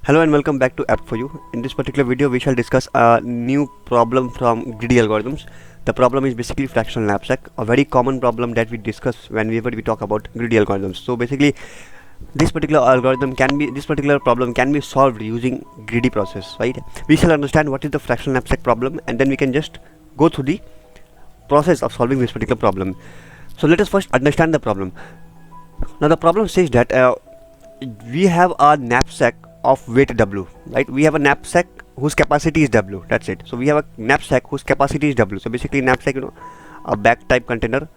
Hello and welcome back to App for You. In this particular video, we shall discuss a new problem from greedy algorithms. The problem is basically fractional knapsack, a very common problem that we discuss whenever we talk about greedy algorithms. So basically, this particular problem can be solved using greedy process, right? We shall understand what is the fractional knapsack problem, and then we can just go through the process of solving this particular problem. So let us first understand the problem. Now the problem says that we have a knapsack of weight W, right? We have a knapsack whose capacity is W, that's it. So we have a knapsack whose capacity is W. So basically knapsack, a bag type container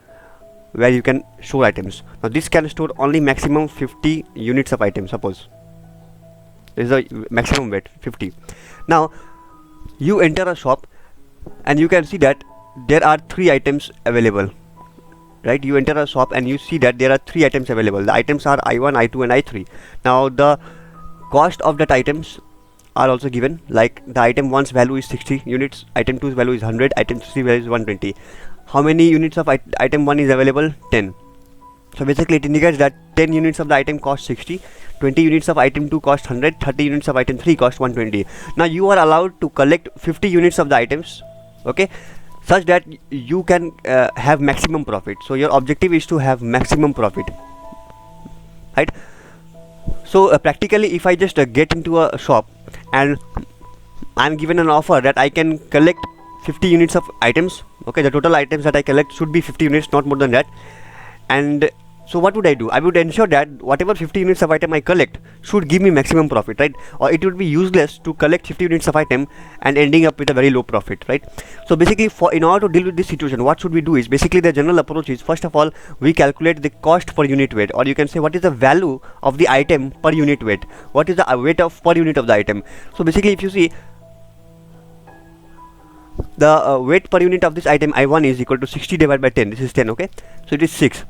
where you can store items. Now this can store only maximum 50 units of items. Suppose this is a maximum weight 50. Now you enter a shop and you can see that there are 3 items available, right? You enter a shop and you see that there are 3 items available. The items are I1, I2 and I3. Now the cost of that items are also given, like the item 1's value is 60 units, item 2's value is 100, item 3's value is 120. How many units of item 1 is available? 10. So basically it indicates that 10 units of the item cost 60, 20 units of item 2 cost 100, 30 units of item 3 cost 120. Now you are allowed to collect 50 units of the items, okay, such that you can have maximum profit. So your objective is to have maximum profit, right? So practically, if I just get into a shop and I'm given an offer that I can collect 50 units of items, okay, the total items that I collect should be 50 units, not more than that. And so what would I do? I would ensure that whatever 50 units of item I collect should give me maximum profit, right? Or it would be useless to collect 50 units of item and ending up with a very low profit, right? So basically, in order to deal with this situation, what should we do is basically the general approach is, first of all, we calculate the cost per unit weight, or you can say what is the value of the item per unit weight. What is the weight of per unit of the item? So basically, if you see, the weight per unit of this item I1 is equal to 60 divided by 10. This is 10, okay? So it is 6.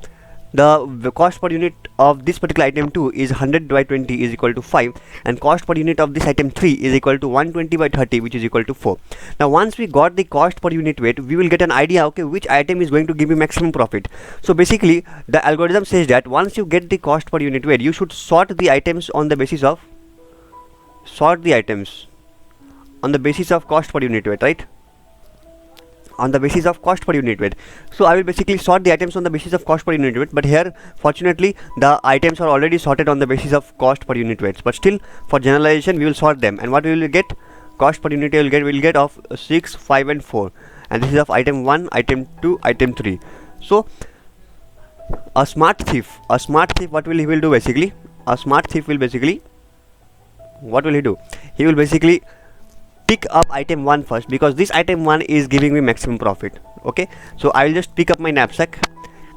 The cost per unit of this particular item 2 is 100 by 20 is equal to 5, and cost per unit of this item 3 is equal to 120 by 30, which is equal to 4. Now once we got the cost per unit weight, we will get an idea, okay, which item is going to give me maximum profit. So basically the algorithm says that once you get the cost per unit weight, you should sort the items on the basis of cost per unit weight, right? On the basis of cost per unit weight. So I will basically sort the items on the basis of cost per unit weight, but here fortunately the items are already sorted on the basis of cost per unit weights, but still for generalization we will sort them, and what we will get? Cost per unit we will get of 6, 5 and 4, and this is of item 1, item 2, item 3. So a smart thief, what will he will do basically? A smart thief will basically, what will he do? He will basically pick up item 1 first, because this item 1 is giving me maximum profit, okay? So I will just pick up my knapsack,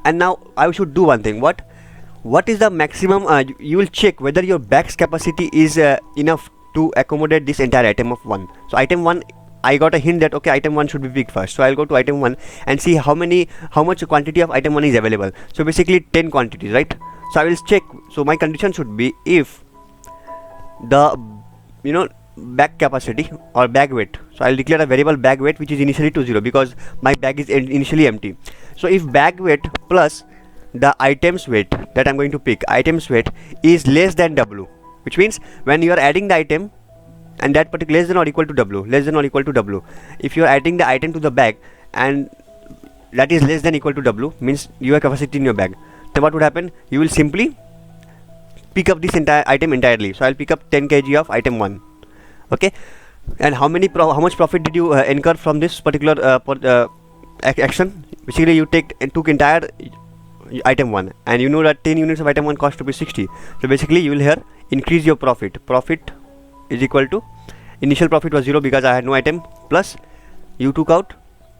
and now I should do one thing. What is the maximum? You will check whether your bag's capacity is enough to accommodate this entire item of 1. So item 1, I got a hint that okay, item 1 should be picked first, so I'll go to item 1 and see how much quantity of item 1 is available. So basically 10 quantities, right? So I will check. So my condition should be, if the bag capacity or bag weight, so I'll declare a variable bag weight which is initially to 0, because my bag is initially empty. So if bag weight plus the items weight that I'm going to pick, items weight is less than W, which means when you are adding the item and that particular less than or equal to W, if you are adding the item to the bag and that is less than equal to W, means you have capacity in your bag, then what would happen? You will simply pick up this entire item entirely. So I'll pick up 10 kg of item 1, okay? And how much profit did you incur from this particular action? Basically you took entire item 1, and you know that 10 units of item 1 cost to be 60. So basically you will here increase your profit is equal to, initial profit was 0 because I had no item, plus you took out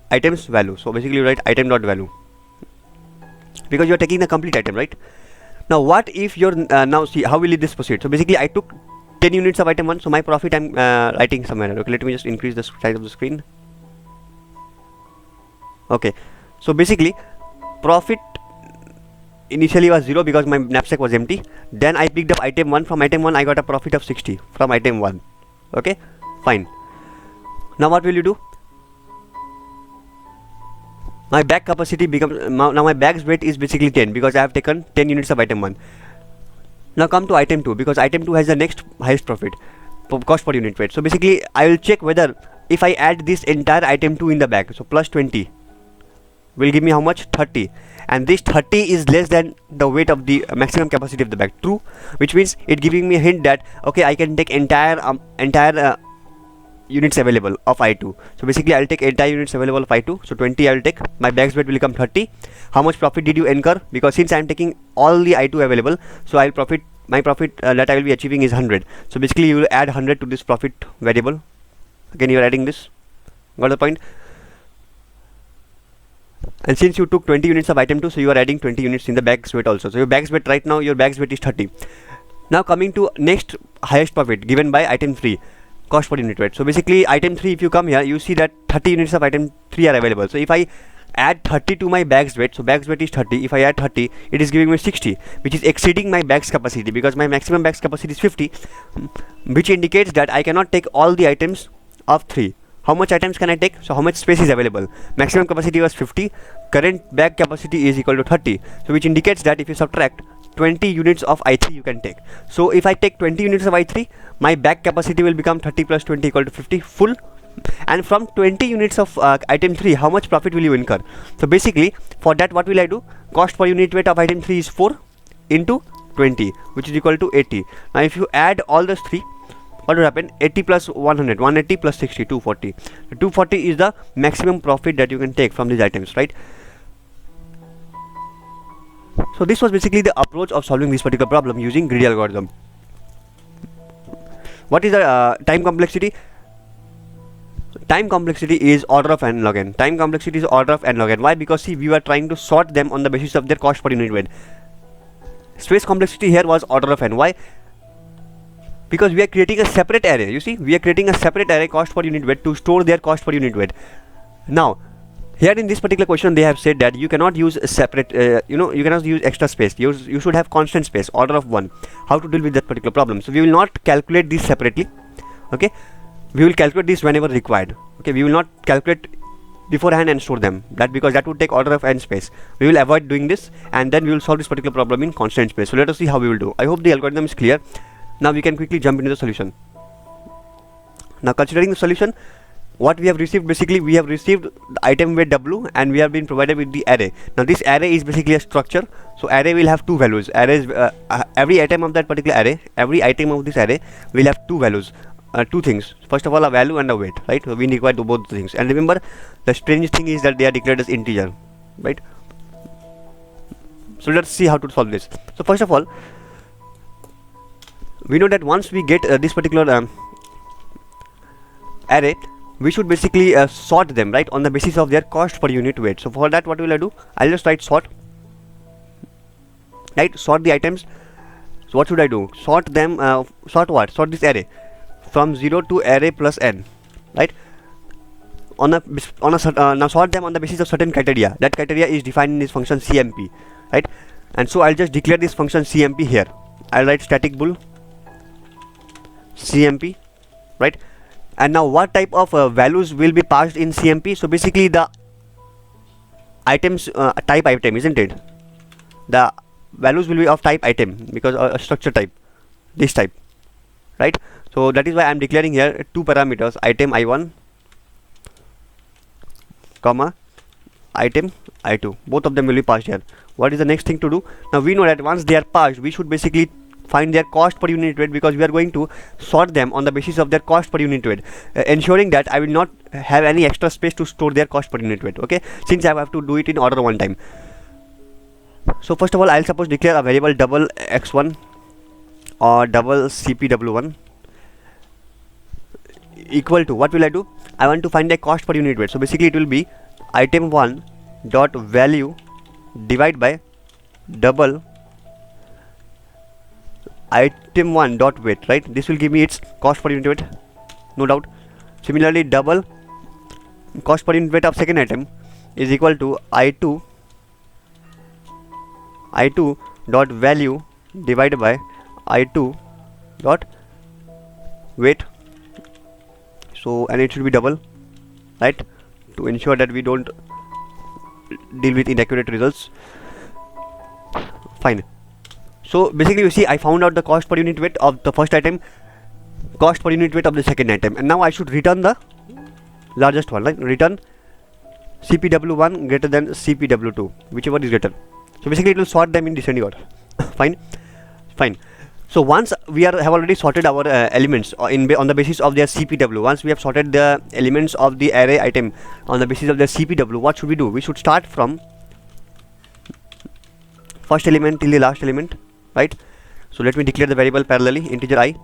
items value. So basically you write item dot value, because you are taking the complete item, right? Now what if you're now see how will this proceed? So basically I took 10 units of item 1, so my profit I'm writing somewhere. Okay, let me just increase the size of the screen. Okay, so basically profit initially was 0 because my knapsack was empty. Then I picked up item 1. From item 1 I got a profit of 60 from item 1. Okay, fine. Now what will you do? My bag capacity becomes, now my bag's weight is basically 10 because I have taken 10 units of item 1. Now come to item 2, because item 2 has the next highest profit. cost per unit weight. So basically I will check whether if I add this entire item 2 in the bag, so plus 20 will give me how much? 30, and this 30 is less than the weight of the maximum capacity of the bag. True, which means it giving me a hint that okay, I can take entire units available of I2. So basically I'll take entire units available of I2. So 20 I will take, my bags weight will become 30. How much profit did you incur? Because since I'm taking all the I2 available, so I'll profit, my profit that I will be achieving is 100. So basically you will add 100 to this profit variable. Again you are adding this. Got the point? And since you took 20 units of item 2, so you are adding 20 units in the bags weight also. So your bags weight right now, your bags weight is 30. Now coming to next highest profit given by item 3, cost per unit weight. So basically item 3, if you come here, you see that 30 units of item 3 are available. So if I add 30 to my bags weight, so bags weight is 30, if I add 30, it is giving me 60, which is exceeding my bags capacity, because my maximum bags capacity is 50, which indicates that I cannot take all the items of 3. How much items can I take? So how much space is available? Maximum capacity was 50, current bag capacity is equal to 30, so which indicates that if you subtract 20 units of I3 you can take. So if I take 20 units of I3, my bag capacity will become 30 plus 20 equal to 50 full. And from 20 units of item 3, how much profit will you incur? So basically for that, what will I do? Cost per unit weight of item 3 is 4 into 20, which is equal to 80. Now if you add all those 3, what will happen? 80 plus 100, 180 plus 60, 240. 240 is the maximum profit that you can take from these items, right? So this was basically the approach of solving this particular problem using greedy algorithm. What is the time complexity? Time complexity is order of n log n. Time complexity is order of n log n. Why? Because see, we were trying to sort them on the basis of their cost per unit weight. Space complexity here was order of n. Why? Because we are creating a separate array. You see, we are creating a separate array cost per unit weight to store their cost per unit weight. Now here in this particular question they have said that you cannot use a separate you cannot use extra space. You should have constant space, order of 1. How to deal with that particular problem? So we will not calculate this separately. Okay, we will calculate this whenever required. Okay, we will not calculate beforehand and store them, that because that would take order of n space. We will avoid doing this, and then we will solve this particular problem in constant space. So let us see how we will do. I hope the algorithm is clear. Now we can quickly jump into the solution. Now considering the solution, what we have received, basically we have received the item weight W, and we have been provided with the array. Now this array is basically a structure. So array will have two values. Arrays, every item of that particular array, every item of this array will have two values, two things. First of all, a value and a weight, right? So we require both things. And remember, the strange thing is that they are declared as integer, right? So let's see how to solve this. So first of all, we know that once we get this particular array, we should basically sort them, right, on the basis of their cost per unit weight. So for that, what will I do? I'll just write sort, right? Sort the items. So what should I do? Sort them, sort what? Sort this array from 0 to array plus n, right? Now sort them on the basis of certain criteria. That criteria is defined in this function CMP, right? And so I'll just declare this function CMP here. I'll write static bool CMP, right? And now what type of values will be passed in CMP? So basically the items type item, isn't it? The values will be of type item, because a structure type, this type, right? So that is why I am declaring here two parameters, item I1 comma item I2. Both of them will be passed here. What is the next thing to do? Now we know that once they are passed, we should basically find their cost per unit weight, because we are going to sort them on the basis of their cost per unit weight, ensuring that I will not have any extra space to store their cost per unit weight. Okay, since I have to do it in order one time. So first of all, I'll suppose declare a variable double x1 or double cpw1 equal to, what will I do? I want to find the cost per unit weight. So basically it will be item 1 dot value divide by double item 1 dot weight, right? This will give me its cost per unit weight, no doubt. Similarly, double cost per unit weight of second item is equal to I2 dot value divided by I2 dot weight. So, and it should be double, right, to ensure that we don't deal with inaccurate results. Fine. So basically you see, I found out the cost per unit weight of the first item cost per unit weight of the second item, and now I should return the largest one, right? Return CPW1 greater than CPW2, whichever is greater. So basically it will sort them in descending order. Fine. So once we have already sorted our elements on the basis of their CPW, once we have sorted the elements of the array item on the basis of their CPW, what should we do? We should start from first element till the last element, right? So let me declare the variable parallelly, integer I.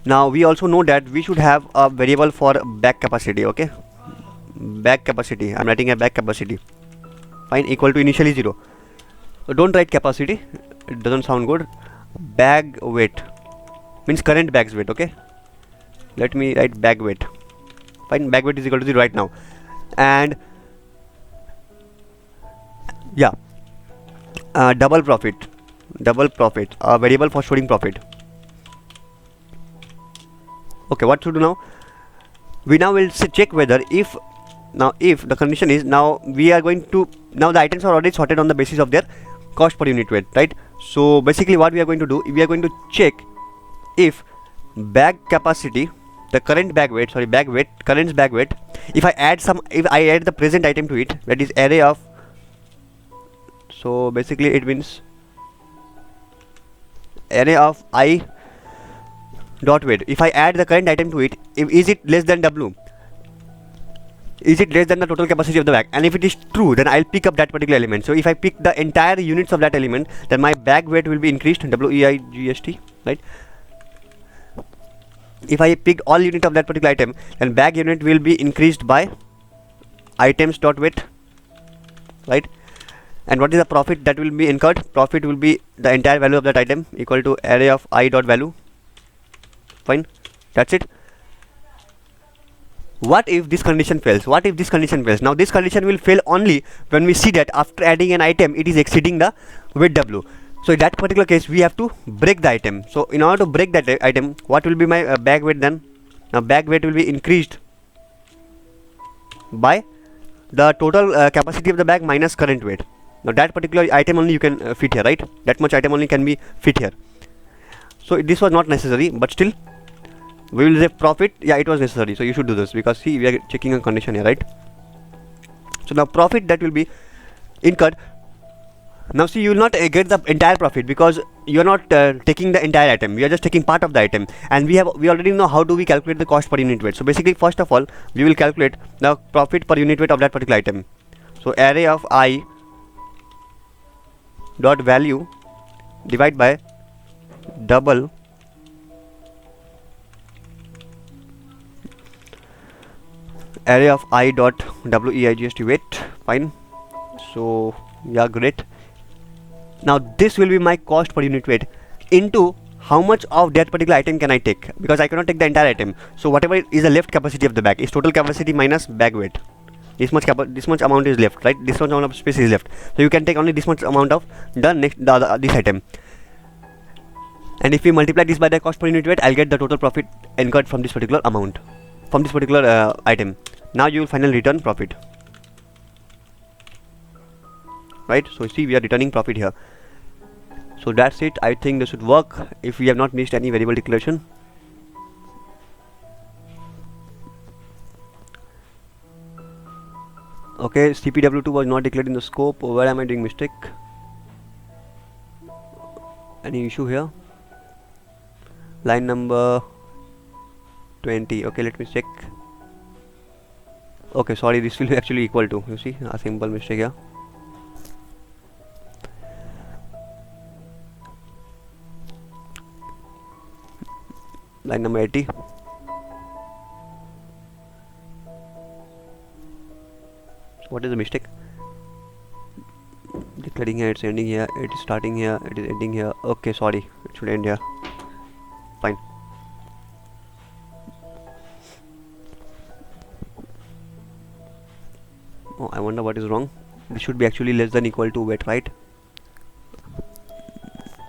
Now we also know that we should have a variable for back capacity, okay? Back capacity, I'm writing a back capacity, fine, equal to initially 0. So don't write capacity, it doesn't sound good. Bag weight means current bag's weight, okay? Let me write bag weight, fine, bag weight is equal to 0 right now. And yeah, double profit, a variable for storing profit. Okay, what to do now? We now will check whether if the condition is, now we are going to, now the items are already sorted on the basis of their cost per unit weight, right? So basically what we are going to do, we are going to check if bag capacity, the current bag weight, current bag weight, if I add the present item to it, that is array of, so basically it means array of I dot weight. If I add the current item to it, is it less than W? Is it less than the total capacity of the bag? And if it is true, then I'll pick up that particular element. So if I pick the entire units of that element, then my bag weight will be increased, WEIGST, right? If I pick all unit of that particular item, then bag unit will be increased by items dot weight, right? And what is the profit that will be incurred? Profit will be the entire value of that item equal to array of I dot value. Fine, that's it. What if this condition fails? Now this condition will fail only when we see that after adding an item it is exceeding the weight W. So in that particular case we have to break the item. So in order to break that item, what will be my bag weight then? Now bag weight will be increased by the total capacity of the bag minus current weight. Now that particular item only you can fit here, right? That much item only can be fit here. So this was not necessary, but still we will say profit. Yeah, it was necessary, so you should do this, because see, we are checking a condition here, right? So now profit that will be incurred. Now see, you will not get the entire profit, because you are not taking the entire item, we are just taking part of the item, and we already know how do we calculate the cost per unit weight. So basically first of all we will calculate the profit per unit weight of that particular item. So array of I dot value divide by double array of I dot WEIGST weight. Fine. So yeah, great. Now this will be my cost per unit weight into how much of that particular item can I take, because I cannot take the entire item. So whatever is the left capacity of the bag is total capacity minus bag weight. This much amount is left, right? This much amount of space is left. So you can take only this much amount of this item. And if we multiply this by the cost per unit weight, I'll get the total profit incurred from this particular amount, from this particular item. Now you will finally return profit, right? So see, we are returning profit here. So that's it. I think this should work if we have not missed any variable declaration. Okay, CPW2 was not declared in the scope. Where am I doing mistake? Any issue here? Line number 20. Okay, let me check. Okay, sorry, this will be actually equal to, you see, a simple mistake here. Line number 80. So what is the mistake? Declaring here, it's ending here, it is starting here, it is ending here. Okay, sorry, it should end here. Fine. Oh, I wonder what is wrong. This should be actually less than equal to weight, right?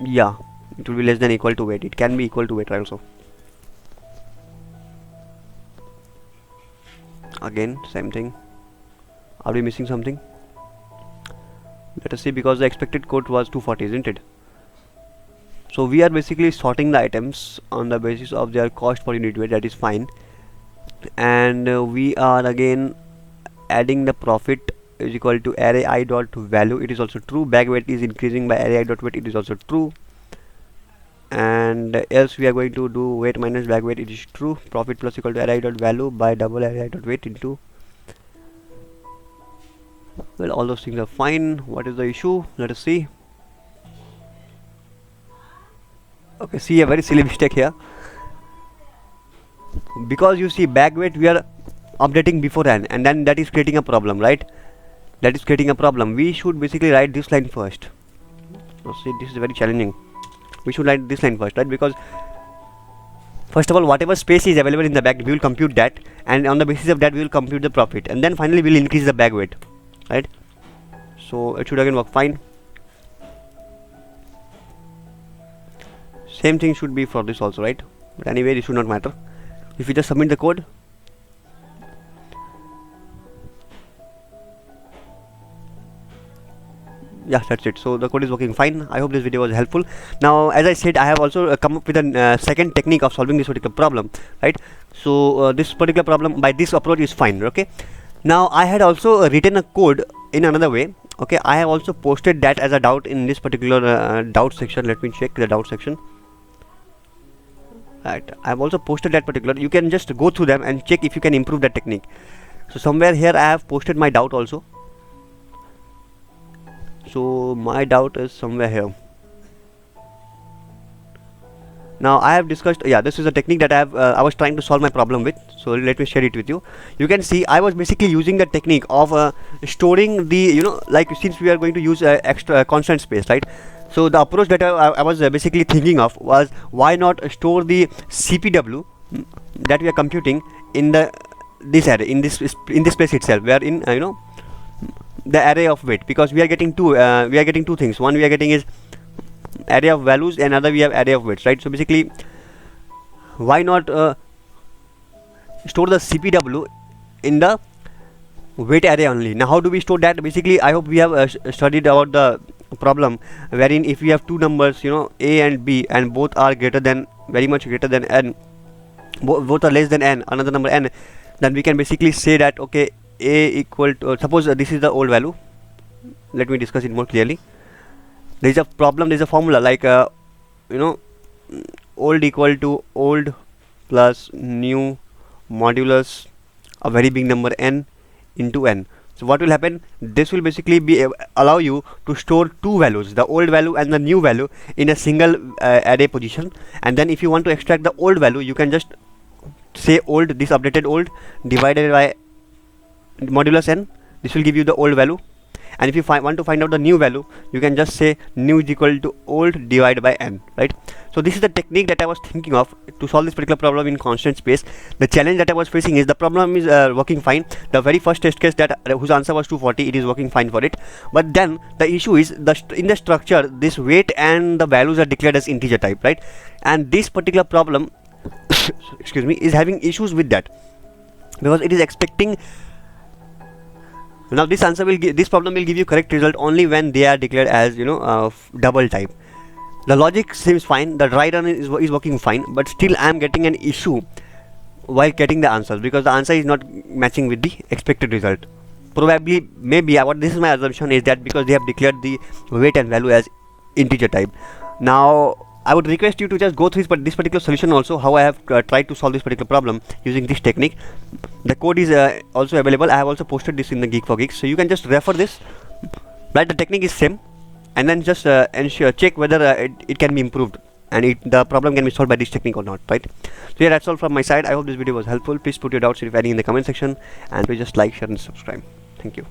Yeah, it will be less than equal to weight. It can be equal to weight also. Again, same thing. Are we missing something? Let us see, because the expected code was 240, isn't it? So we are basically sorting the items on the basis of their cost per unit weight, that is fine. And we are again adding the profit is equal to array I dot value, it is also true. Bag weight is increasing by array I dot weight, it is also true. And else we are going to do weight minus bag weight, it is true. Profit plus equal to array I dot value by double array I dot weight into, well, all those things are fine. What is the issue? Let us see. Okay, see a very silly mistake here, because you see bag weight we are updating beforehand, and then that is creating a problem, right? That is creating a problem. We should basically write this line first. So see, this is very challenging. We should write this line first, right? Because first of all, whatever space is available in the bag, we will compute that, and on the basis of that we will compute the profit, and then finally we will increase the bag weight, right? So it should again work fine. Same thing should be for this also, right? But anyway, it should not matter. If you just submit the code, yeah, that's it. So the code is working fine. I hope this video was helpful. Now, as I said, I have also come up with a second technique of solving this particular problem, right? So this particular problem by this approach is fine. Okay. Now I had also written a code in another way. Okay, I have also posted that as a doubt in this particular doubt section. Let me check the doubt section. Right, I have also posted that particular. You can just go through them and check if you can improve that technique. So somewhere here I have posted my doubt also. So my doubt is somewhere here. Now I have discussed, yeah, this is a technique that I was trying to solve my problem with. So let me share it with you. You can see I was basically using the technique of storing the, like since we are going to use extra constant space, right? So the approach that I was basically thinking of was, why not store the CPW that we are computing in this array, in this place itself, where in the array of weight, because we are getting two things. One we are getting is array of values, and other we have array of weights, right? So basically, why not store the CPW in the weight array only? Now how do we store that? Basically, I hope we have studied about the problem wherein if we have two numbers, A and B, and both are greater than, very much greater than n, both are less than n, another number n, then we can basically say that, okay, A equal to, suppose this is the old value. Let me discuss it more clearly. There is a problem, there is a formula like old equal to old plus new modulus a very big number n into n. So what will happen? This will basically be allow you to store two values, the old value and the new value, in a single array position. And then if you want to extract the old value, you can just say old, this updated old divided by modulus n. This will give you the old value. And if you want to find out the new value, you can just say new is equal to old divided by n, right? So this is the technique that I was thinking of to solve this particular problem in constant space. The challenge that I was facing is the problem is working fine. The very first test case that whose answer was 240, it is working fine for it. But then the issue is in the structure, this weight and the values are declared as integer type, right? And this particular problem excuse me, is having issues with that, because it is expecting. Now this answer will this problem will give you correct result only when they are declared as double type. The logic seems fine, the dry run is working fine, but still I am getting an issue while getting the answers, because the answer is not matching with the expected result. Probably, maybe, what this is my assumption is that because they have declared the weight and value as integer type. Now I would request you to just go through this particular solution also, how I have tried to solve this particular problem using this technique. The code is also available. I have also posted this in the Geek for Geeks, so you can just refer this, right? The technique is same, and then just check whether it can be improved, and the problem can be solved by this technique or not, right? So yeah, that's all from my side. I hope this video was helpful. Please put your doubts, if any, in the comment section, and please just like, share and subscribe. Thank you.